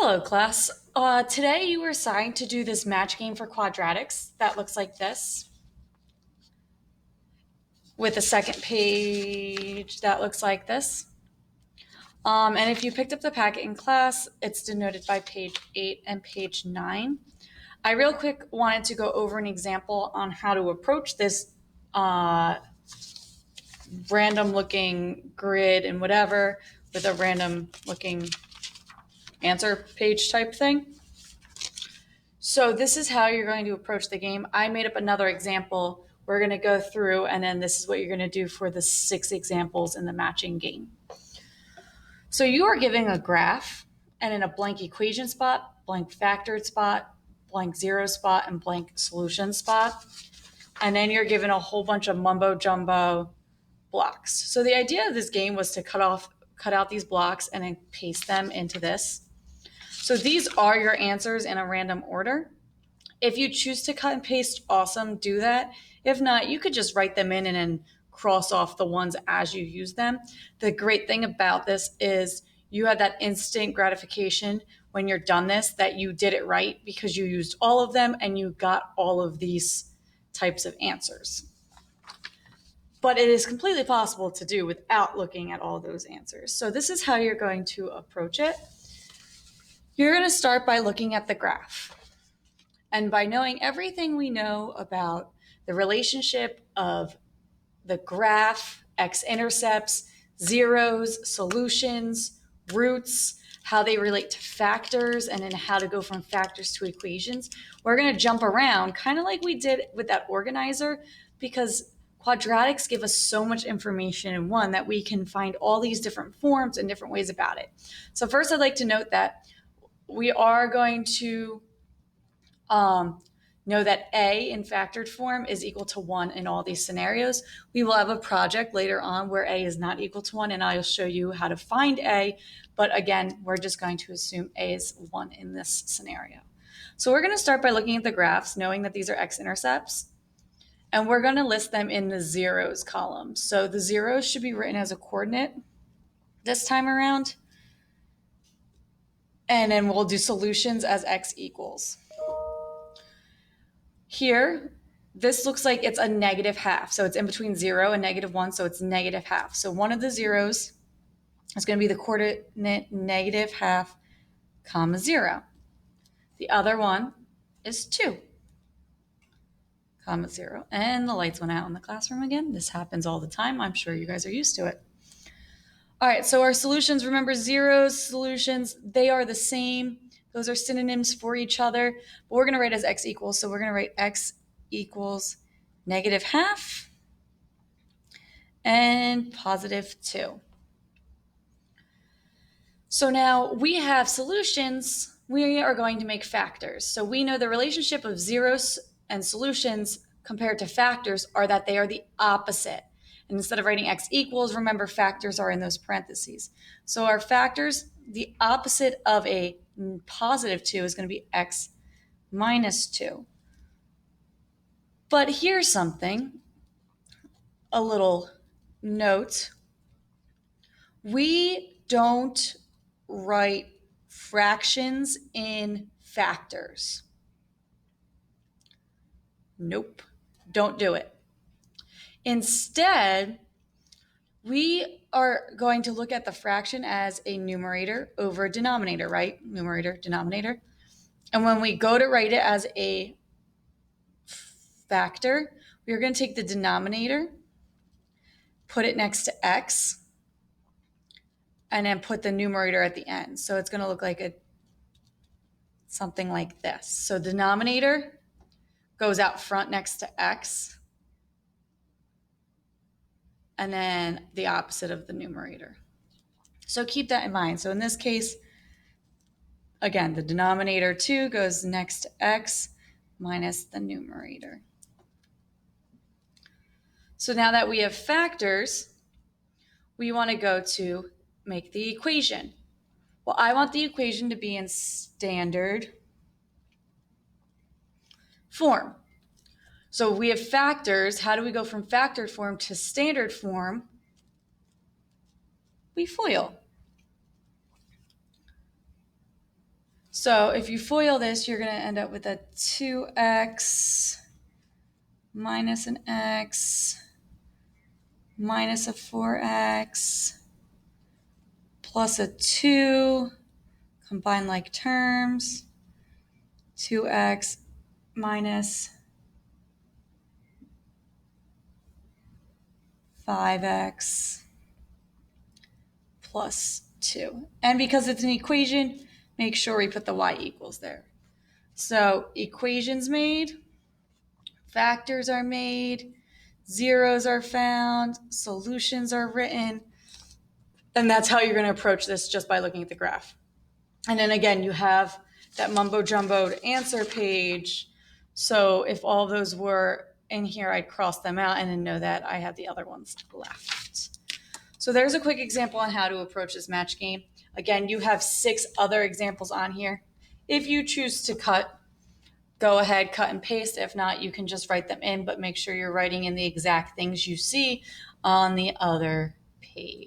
Hello, class. Today you were assigned to do this match game for quadratics that looks like this, with a second page that looks like this. And if you picked up the packet in class, it's denoted by page 8 and page 9. I real quick wanted to go over an example on how to approach this uh, random looking grid and whatever with a random looking answer page type thing. So this is how you're going to approach the game. I made up another example. We're going to go through, and then this is what you're going to do for the 6 examples in the matching game. So you are giving a graph, and in a blank equation spot, blank factored spot, blank zero spot, and blank solution spot. And then you're given a whole bunch of mumbo jumbo blocks. So the idea of this game was to cut out these blocks and then paste them into this. So these are your answers in a random order. If you choose to cut and paste, awesome, do that. If not, you could just write them in and then cross off the ones as you use them. The great thing about this is you have that instant gratification when you're done this that you did it right because you used all of them and you got all of these types of answers. But it is completely possible to do without looking at all those answers. So this is how you're going to approach it. You're going to start by looking at the graph. And by knowing everything we know about the relationship of the graph, x-intercepts, zeros, solutions, roots, how they relate to factors, and then how to go from factors to equations, we're going to jump around kind of like we did with that organizer, because quadratics give us so much information in one that we can find all these different forms and different ways about it. So first, I'd like to note that we are going to know that A in factored form is equal to 1 in all these scenarios. We will have a project later on where A is not equal to 1, and I'll show you how to find A. But again, we're just going to assume A is 1 in this scenario. So we're going to start by looking at the graphs, knowing that these are x-intercepts. And we're going to list them in the zeros column. So the zeros should be written as a coordinate this time around. And then we'll do solutions as x equals. Here, this looks like it's a negative half. So it's in between 0 and -1, so it's negative half. So one of the zeros is going to be the coordinate negative half, comma 0. The other one is 2, comma 0. And the lights went out in the classroom again. This happens all the time. I'm sure you guys are used to it. All right, so our solutions, remember zeros, solutions, they are the same. Those are synonyms for each other. But we're going to write as x equals. So we're going to write x equals negative half and positive 2. So now we have solutions. We are going to make factors. So we know the relationship of zeros and solutions compared to factors are that they are the opposite. And instead of writing x equals, remember factors are in those parentheses. So our factors, the opposite of a positive 2 is going to be x minus 2. But here's something, a little note. We don't write fractions in factors. Nope, don't do it. Instead, we are going to look at the fraction as a numerator over a denominator, right? Numerator, denominator. And when we go to write it as a factor, we are going to take the denominator, put it next to x, and then put the numerator at the end. So it's going to look like something like this. So denominator goes out front next to x, and then the opposite of the numerator. So keep that in mind. So in this case, again, the denominator 2 goes next to x minus the numerator. So now that we have factors, we want to go to make the equation. Well, I want the equation to be in standard form. So we have factors. How do we go from factored form to standard form? We FOIL. So if you FOIL this, you're going to end up with a 2x minus an x minus a 4x plus a 2, combine like terms, 2x minus 5x plus 2. And because it's an equation, make sure we put the y equals there. So equations made, factors are made, zeros are found, solutions are written, and that's how you're going to approach this, just by looking at the graph. And then again, you have that mumbo jumboed answer page. So if all those were in here, I'd cross them out and then know that I have the other ones left. So there's a quick example on how to approach this match game. Again, you have 6 other examples on here. If you choose to cut, go ahead, cut and paste. If not, you can just write them in, but make sure you're writing in the exact things you see on the other page.